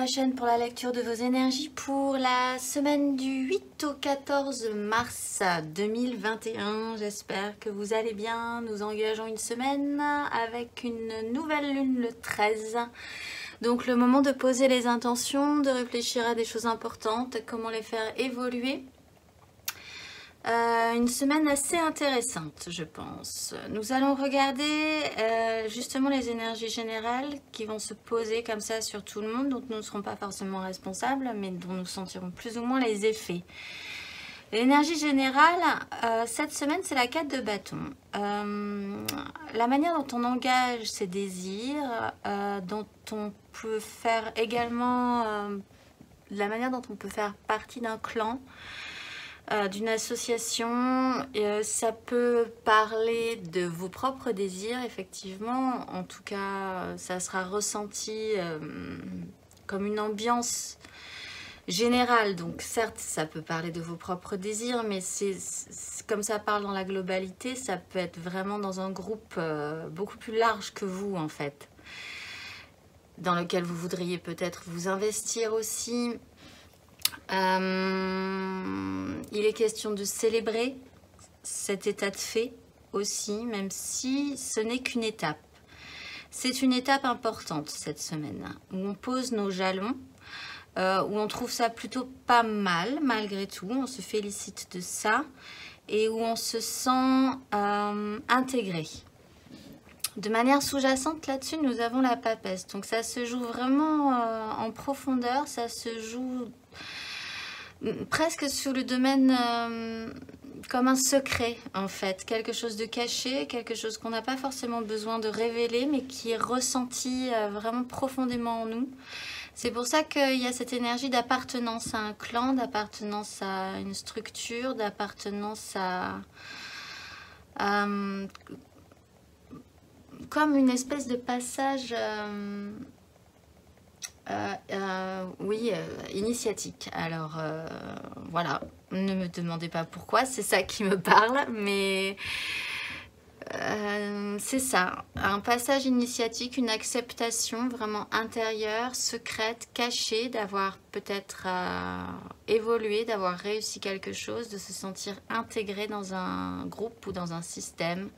chaîne pour la lecture de vos énergies pour la semaine du 8 au 14 mars 2021. J'espère que vous allez bien. Nous engageons une semaine avec une nouvelle lune le 13. Donc le moment de poser les intentions, de réfléchir à des choses importantes, comment les faire évoluer. Une semaine assez intéressante, je pense. Nous allons regarder justement les énergies générales qui vont se poser comme ça sur tout le monde, dont nous ne serons pas forcément responsables, mais dont nous sentirons plus ou moins les effets. L'énergie générale, cette semaine, c'est la 4 de bâton. La manière dont on engage ses désirs, dont on peut faire également, la manière dont on peut faire partie d'un clan, d'une association, ça peut parler de vos propres désirs, effectivement. En tout cas, ça sera ressenti comme une ambiance générale. Donc certes, ça peut parler de vos propres désirs, mais comme ça parle dans la globalité, ça peut être vraiment dans un groupe beaucoup plus large que vous, en fait, dans lequel vous voudriez peut-être vous investir aussi. Il est question de célébrer cet état de fait aussi, même si ce n'est qu'une étape. C'est une étape importante cette semaine, où on pose nos jalons, où on trouve ça plutôt pas mal, malgré tout, on se félicite de ça, et où on se sent intégré. De manière sous-jacente là-dessus, nous avons la papesse, donc ça se joue vraiment en profondeur, ça se joue presque sur le domaine comme un secret en fait, quelque chose de caché, quelque chose qu'on n'a pas forcément besoin de révéler mais qui est ressenti vraiment profondément en nous. C'est pour ça qu'il y a cette énergie d'appartenance à un clan, d'appartenance à une structure, d'appartenance à comme une espèce de passage initiatique. Alors voilà, ne me demandez pas pourquoi, c'est ça qui me parle, mais c'est ça, un passage initiatique, une acceptation vraiment intérieure, secrète, cachée, d'avoir peut-être évolué, d'avoir réussi quelque chose, de se sentir intégré dans un groupe ou dans un système,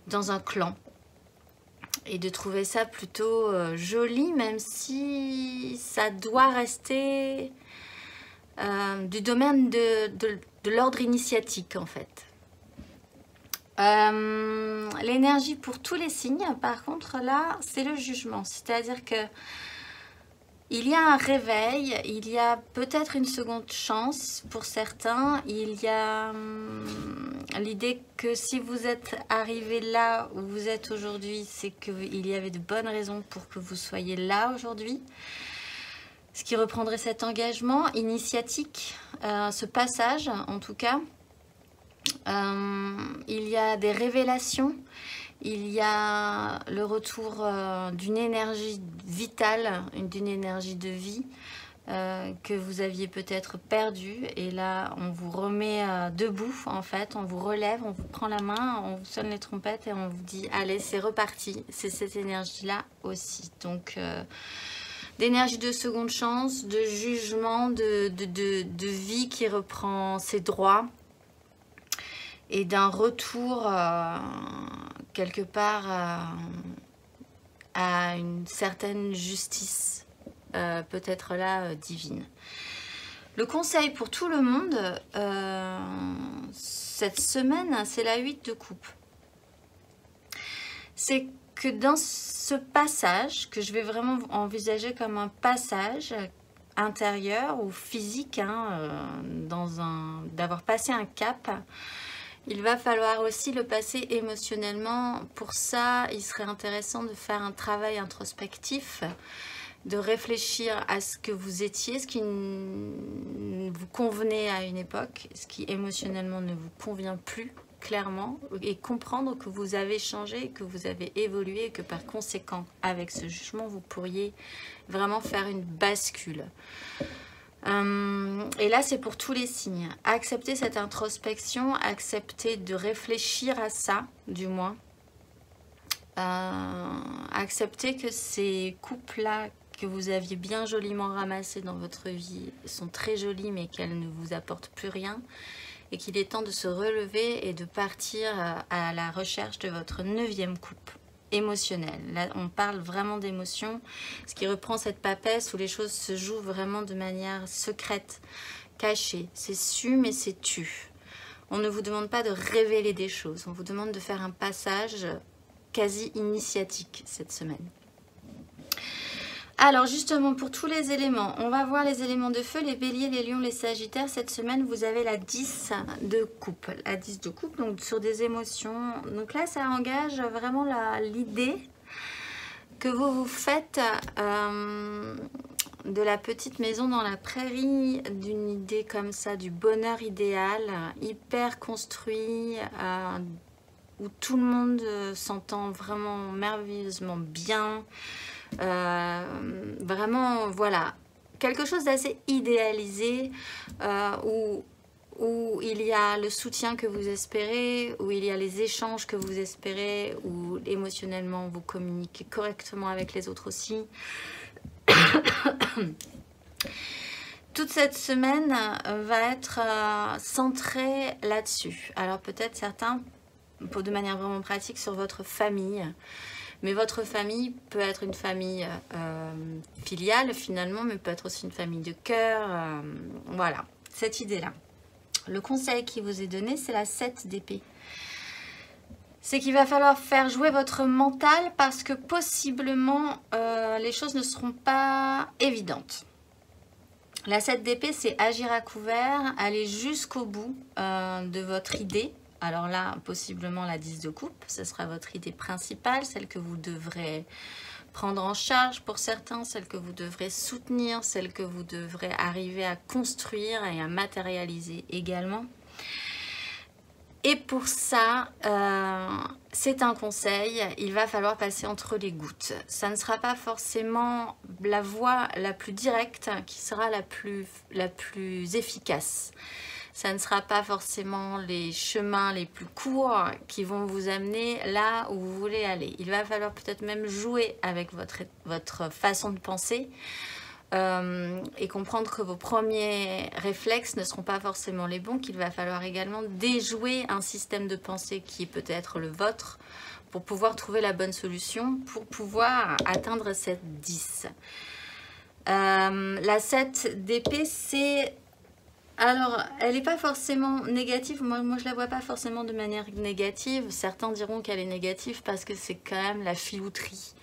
dans un clan. Et de trouver ça plutôt joli, même si ça doit rester du domaine de l'ordre initiatique, en fait. L'énergie pour tous les signes, par contre, là, c'est le jugement. C'est-à-dire que il y a un réveil, il y a peut-être une seconde chance pour certains. Il y a l'idée que si vous êtes arrivé là où vous êtes aujourd'hui, c'est qu'il y avait de bonnes raisons pour que vous soyez là aujourd'hui. Ce qui reprendrait cet engagement initiatique, ce passage en tout cas. Il y a des révélations. Il y a le retour d'une énergie vitale, d'une énergie de vie que vous aviez peut-être perdue. Et là, on vous remet debout, en fait. On vous relève, on vous prend la main, on vous sonne les trompettes et on vous dit « Allez, c'est reparti ». C'est cette énergie-là aussi. Donc, d'énergie de seconde chance, de jugement, de vie qui reprend ses droits. Et d'un retour quelque part à une certaine justice, peut-être là divine. Le conseil pour tout le monde, cette semaine, c'est la 8 de coupe. C'est que dans ce passage, que je vais vraiment envisager comme un passage intérieur ou physique, d'avoir passé un cap, il va falloir aussi le passer émotionnellement. Pour ça, il serait intéressant de faire un travail introspectif, de réfléchir à ce que vous étiez, ce qui vous convenait à une époque, ce qui émotionnellement ne vous convient plus clairement, et comprendre que vous avez changé, que vous avez évolué, et que par conséquent, avec ce jugement, vous pourriez vraiment faire une bascule. Et là, c'est pour tous les signes. Accepter cette introspection, accepter de réfléchir à ça, du moins. Accepter que ces coupes-là que vous aviez bien joliment ramassées dans votre vie sont très jolies mais qu'elles ne vous apportent plus rien et qu'il est temps de se relever et de partir à la recherche de votre 9e coupe émotionnelle. Là, on parle vraiment d'émotion, ce qui reprend cette papesse où les choses se jouent vraiment de manière secrète, cachée. C'est su mais c'est tu. On ne vous demande pas de révéler des choses, on vous demande de faire un passage quasi initiatique cette semaine. Alors justement, pour tous les éléments, on va voir les éléments de feu, les béliers, les lions, les sagittaires. Cette semaine, vous avez la 10 de coupe. La 10 de coupe, donc sur des émotions. Donc là, ça engage vraiment l'idée que vous vous faites de la petite maison dans la prairie, d'une idée comme ça, du bonheur idéal, hyper construit, où tout le monde s'entend vraiment merveilleusement bien. Vraiment, voilà, quelque chose d'assez idéalisé, où il y a le soutien que vous espérez, où il y a les échanges que vous espérez, où émotionnellement vous communiquez correctement avec les autres aussi. Toute cette semaine va être centrée là-dessus. Alors peut-être certains, de manière vraiment pratique, sur votre famille. Mais votre famille peut être une famille filiale finalement, mais peut être aussi une famille de cœur. Voilà, cette idée-là. Le conseil qui vous est donné, c'est la 7 d'épée. C'est qu'il va falloir faire jouer votre mental parce que possiblement les choses ne seront pas évidentes. La 7 d'épée, c'est agir à couvert, aller jusqu'au bout de votre idée. Alors là, possiblement la 10 de coupe, ce sera votre idée principale, celle que vous devrez prendre en charge pour certains, celle que vous devrez soutenir, celle que vous devrez arriver à construire et à matérialiser également. Et pour ça, c'est un conseil, il va falloir passer entre les gouttes. Ça ne sera pas forcément la voie la plus directe qui sera la plus efficace. Ça ne sera pas forcément les chemins les plus courts qui vont vous amener là où vous voulez aller. Il va falloir peut-être même jouer avec votre façon de penser et comprendre que vos premiers réflexes ne seront pas forcément les bons, qu'il va falloir également déjouer un système de pensée qui est peut-être le vôtre pour pouvoir trouver la bonne solution, pour pouvoir atteindre cette 10. La 7 d'épée, c'est... Alors, elle n'est pas forcément négative. Moi, je la vois pas forcément de manière négative. Certains diront qu'elle est négative parce que c'est quand même la filouterie.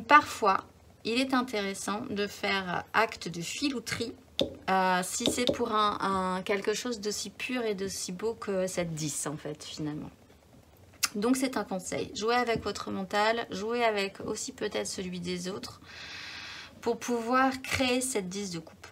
Parfois, il est intéressant de faire acte de filouterie si c'est pour quelque chose d'aussi pur et d'aussi beau que cette 10, en fait, finalement. Donc, c'est un conseil. Jouez avec votre mental, jouez avec aussi peut-être celui des autres pour pouvoir créer cette 10 de coupe.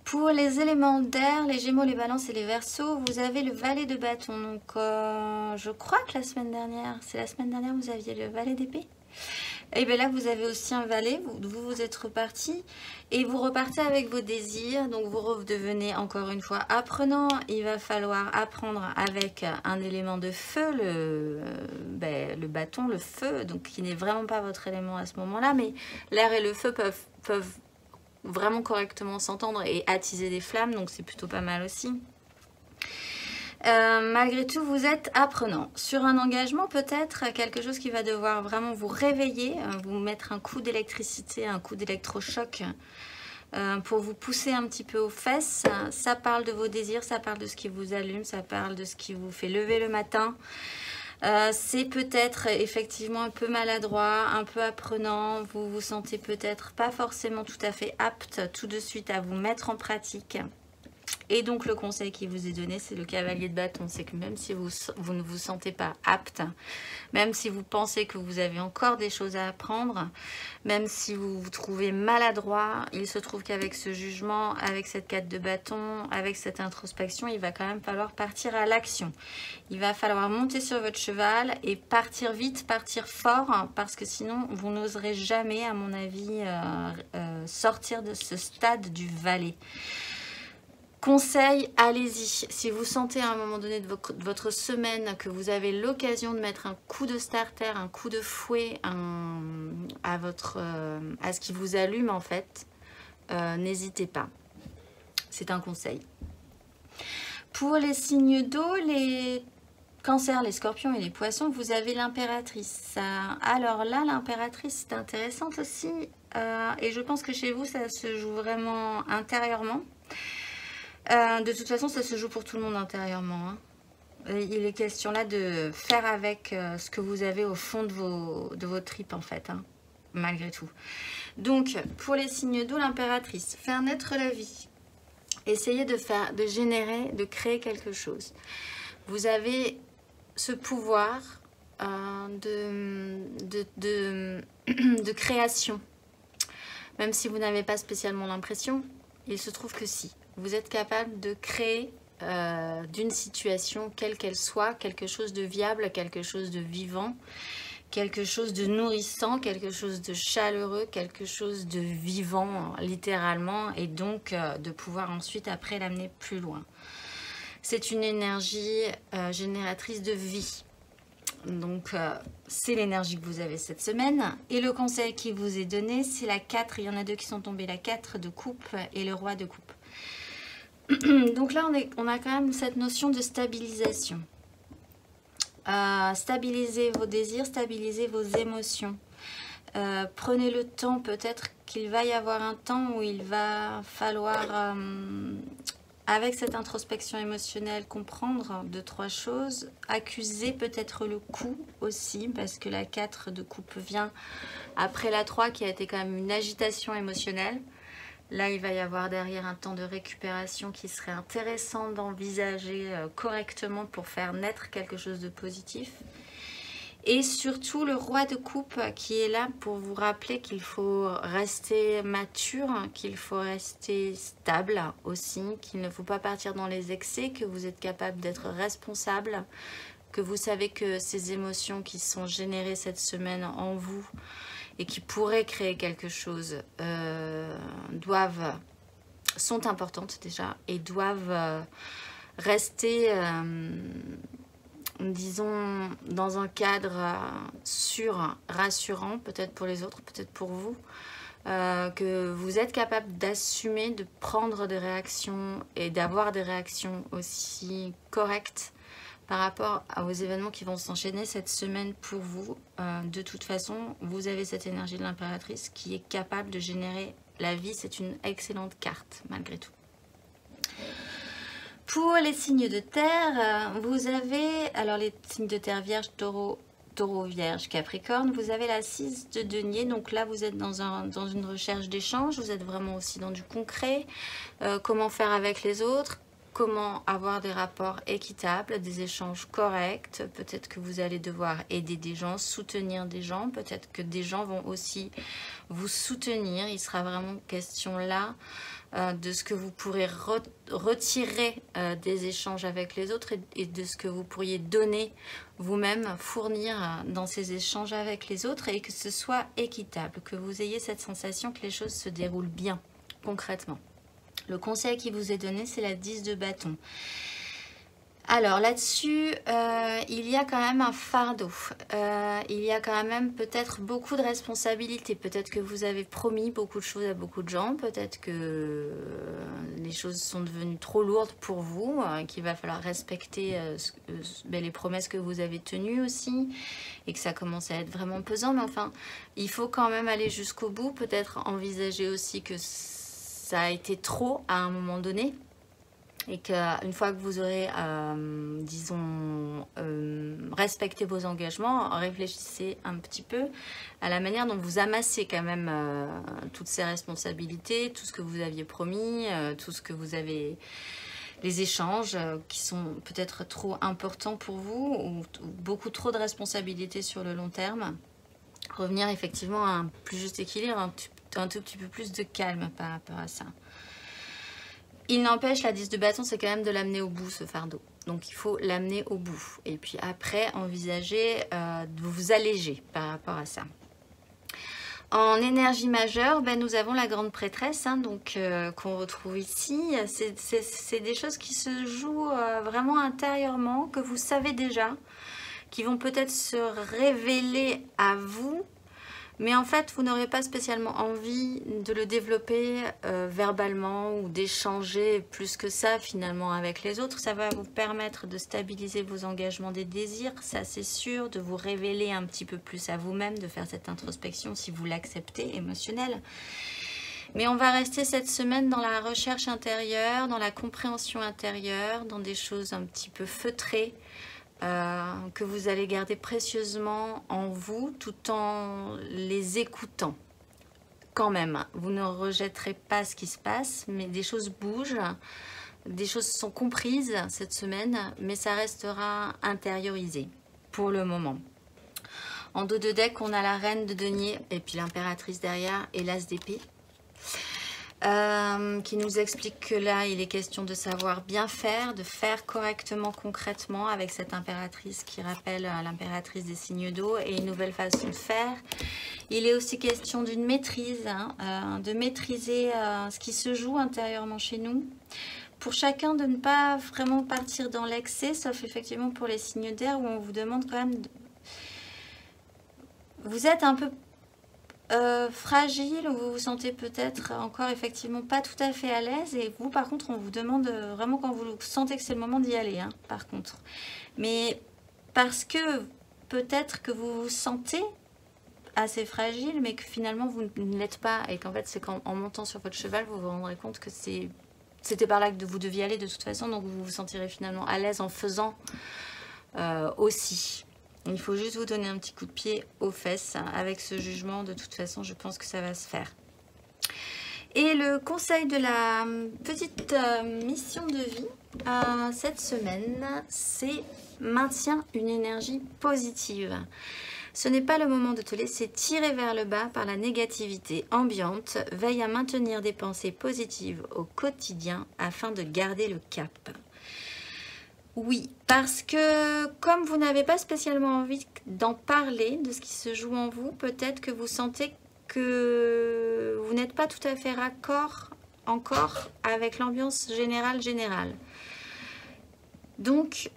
Pour les éléments d'air, les Gémeaux, les Balances et les Verseaux, vous avez le valet de bâton. Donc, je crois que la semaine dernière, vous aviez le valet d'épée. Et bien là, vous avez aussi un valet, vous êtes reparti. Et vous repartez avec vos désirs. Donc, vous redevenez encore une fois apprenant. Il va falloir apprendre avec un élément de feu, le bâton, le feu. Donc, qui n'est vraiment pas votre élément à ce moment-là. Mais l'air et le feu peuvent vraiment correctement s'entendre et attiser des flammes, donc c'est plutôt pas mal aussi. Malgré tout, vous êtes apprenant. Sur un engagement, peut-être quelque chose qui va devoir vraiment vous réveiller, vous mettre un coup d'électricité, un coup d'électrochoc pour vous pousser un petit peu aux fesses. Ça parle de vos désirs, ça parle de ce qui vous allume, ça parle de ce qui vous fait lever le matin. C'est peut-être effectivement un peu maladroit, un peu apprenant, vous vous sentez peut-être pas forcément tout à fait apte tout de suite à vous mettre en pratique. Et donc le conseil qui vous est donné, c'est le cavalier de bâton, c'est que même si vous ne vous sentez pas apte, même si vous pensez que vous avez encore des choses à apprendre, même si vous vous trouvez maladroit, il se trouve qu'avec ce jugement, avec cette 4 de bâton, avec cette introspection, il va quand même falloir partir à l'action. Il va falloir monter sur votre cheval et partir vite, partir fort, parce que sinon vous n'oserez jamais, à mon avis, sortir de ce stade du valet. Conseil, allez-y. Si vous sentez à un moment donné de votre semaine que vous avez l'occasion de mettre un coup de starter, un coup de fouet à ce qui vous allume en fait, n'hésitez pas. C'est un conseil. Pour les signes d'eau, les cancers, les scorpions et les poissons, vous avez l'impératrice. Alors là, l'impératrice, c'est intéressante aussi. Et je pense que chez vous, ça se joue vraiment intérieurement. De toute façon, ça se joue pour tout le monde intérieurement. Hein. Il est question là de faire avec ce que vous avez au fond de vos tripes, en fait, hein, malgré tout. Donc, pour les signes d'eau, l'impératrice, faire naître la vie. Essayez de générer, de créer quelque chose. Vous avez ce pouvoir de création. Même si vous n'avez pas spécialement l'impression, il se trouve que si. Vous êtes capable de créer d'une situation, quelle qu'elle soit, quelque chose de viable, quelque chose de vivant, quelque chose de nourrissant, quelque chose de chaleureux, quelque chose de vivant, littéralement, et donc de pouvoir ensuite, après, l'amener plus loin. C'est une énergie génératrice de vie. Donc, c'est l'énergie que vous avez cette semaine. Et le conseil qui vous est donné, c'est la 4. Il y en a deux qui sont tombés, la 4 de coupe et le roi de coupe. Donc là, on a quand même cette notion de stabilisation. Stabilisez vos désirs, stabilisez vos émotions. Prenez le temps, peut-être qu'il va y avoir un temps où il va falloir, avec cette introspection émotionnelle, comprendre 2-3 choses. Accuser peut-être le coup aussi, parce que la 4 de coupe vient après la 3 qui a été quand même une agitation émotionnelle. Là, il va y avoir derrière un temps de récupération qui serait intéressant d'envisager correctement pour faire naître quelque chose de positif. Et surtout, le roi de coupe qui est là pour vous rappeler qu'il faut rester mature, qu'il faut rester stable aussi, qu'il ne faut pas partir dans les excès, que vous êtes capable d'être responsable, que vous savez que ces émotions qui sont générées cette semaine en vous et qui pourraient créer quelque chose sont importantes déjà et doivent rester, disons, dans un cadre sûr, rassurant, peut-être pour les autres, peut-être pour vous, que vous êtes capable d'assumer, de prendre des réactions et d'avoir des réactions aussi correctes par rapport aux événements qui vont s'enchaîner cette semaine pour vous. De toute façon, vous avez cette énergie de l'impératrice qui est capable de générer la vie. C'est une excellente carte, malgré tout. Pour les signes de terre, vous avez, alors les signes de terre vierge, taureau, vierge, capricorne, vous avez la 6 de denier. Donc là, vous êtes dans une recherche d'échange, vous êtes vraiment aussi dans du concret. Comment faire avec les autres ? Comment avoir des rapports équitables, des échanges corrects. Peut-être que vous allez devoir aider des gens, soutenir des gens. Peut-être que des gens vont aussi vous soutenir. Il sera vraiment question là de ce que vous pourrez retirer des échanges avec les autres et de ce que vous pourriez donner vous-même, fournir dans ces échanges avec les autres et que ce soit équitable, que vous ayez cette sensation que les choses se déroulent bien, concrètement. Le conseil qui vous est donné, c'est la 10 de bâton. Alors là-dessus, il y a quand même un fardeau. Il y a quand même peut-être beaucoup de responsabilités. Peut-être que vous avez promis beaucoup de choses à beaucoup de gens. Peut-être que les choses sont devenues trop lourdes pour vous, qu'il va falloir respecter les promesses que vous avez tenues aussi. Et que ça commence à être vraiment pesant. Mais enfin, il faut quand même aller jusqu'au bout. Peut-être envisager aussi que ça a été trop à un moment donné et qu'une fois que vous aurez, disons, respecté vos engagements, réfléchissez un petit peu à la manière dont vous amassez quand même toutes ces responsabilités, tout ce que vous aviez promis, tout ce que vous avez, les échanges qui sont peut-être trop importants pour vous ou beaucoup trop de responsabilités sur le long terme. Revenir effectivement à un plus juste équilibre, un tout petit peu plus de calme par rapport à ça. Il n'empêche, la 10 de bâton, c'est quand même de l'amener au bout, ce fardeau. Donc, il faut l'amener au bout. Et puis après, envisager de vous alléger par rapport à ça. En énergie majeure, ben, nous avons la grande prêtresse, hein, donc qu'on retrouve ici. C'est des choses qui se jouent vraiment intérieurement, que vous savez déjà, qui vont peut-être se révéler à vous, mais en fait, vous n'aurez pas spécialement envie de le développer verbalement ou d'échanger plus que ça finalement avec les autres. Ça va vous permettre de stabiliser vos engagements des désirs, ça c'est sûr, de vous révéler un petit peu plus à vous-même, de faire cette introspection si vous l'acceptez, émotionnelle. Mais on va rester cette semaine dans la recherche intérieure, dans la compréhension intérieure, dans des choses un petit peu feutrées, que vous allez garder précieusement en vous tout en les écoutant. Quand même, vous ne rejetterez pas ce qui se passe, mais des choses bougent, des choses sont comprises cette semaine, mais ça restera intériorisé pour le moment. En dos de deck, on a la reine de denier et puis l'impératrice derrière et l'as d'épée. Qui nous explique que là, il est question de savoir bien faire, de faire correctement, concrètement avec cette impératrice qui rappelle l'impératrice des signes d'eau et une nouvelle façon de faire. Il est aussi question d'une maîtrise, hein, de maîtriser ce qui se joue intérieurement chez nous. Pour chacun, de ne pas vraiment partir dans l'excès, sauf effectivement pour les signes d'air où on vous demande quand même... Vous êtes un peu... fragile, ou vous vous sentez peut-être encore effectivement pas tout à fait à l'aise, et vous par contre on vous demande vraiment quand vous sentez que c'est le moment d'y aller, hein, par contre. Mais parce que peut-être que vous vous sentez assez fragile, mais que finalement vous ne l'êtes pas, et qu'en fait c'est qu'en montant sur votre cheval vous vous rendrez compte que c'était par là que vous deviez aller de toute façon, donc vous vous sentirez finalement à l'aise en faisant aussi. Il faut juste vous donner un petit coup de pied aux fesses avec ce jugement. De toute façon, je pense que ça va se faire. Et le conseil de la petite mission de vie cette semaine, c'est maintiens une énergie positive. Ce n'est pas le moment de te laisser tirer vers le bas par la négativité ambiante. Veille à maintenir des pensées positives au quotidien afin de garder le cap. Oui, parce que comme vous n'avez pas spécialement envie d'en parler, de ce qui se joue en vous, peut-être que vous sentez que vous n'êtes pas tout à fait raccord encore avec l'ambiance générale. Donc,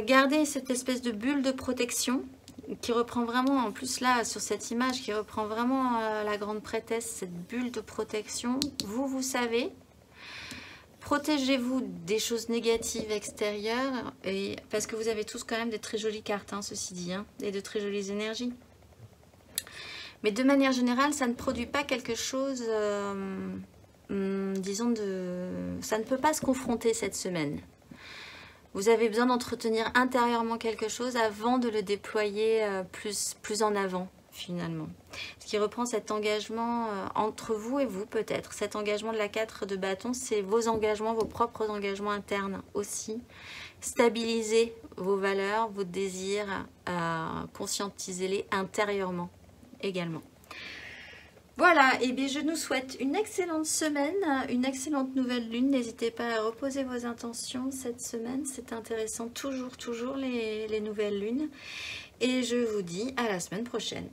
gardez cette espèce de bulle de protection qui reprend vraiment, en plus là, sur cette image, qui reprend vraiment la grande prêtresse, cette bulle de protection. Vous savez... Protégez-vous des choses négatives extérieures, et parce que vous avez tous quand même de très jolies cartes, hein, ceci dit, hein, et de très jolies énergies. Mais de manière générale, ça ne produit pas quelque chose, disons, ça ne peut pas se confronter cette semaine. Vous avez besoin d'entretenir intérieurement quelque chose avant de le déployer plus en avant. Finalement, ce qui reprend cet engagement entre vous et vous peut-être. Cet engagement de la 4 de bâton, c'est vos engagements, vos propres engagements internes aussi. Stabilisez vos valeurs, vos désirs, conscientisez-les intérieurement également. Voilà, et bien je nous souhaite une excellente semaine, une excellente nouvelle lune. N'hésitez pas à reposer vos intentions cette semaine, c'est intéressant toujours les nouvelles lunes. Et je vous dis à la semaine prochaine.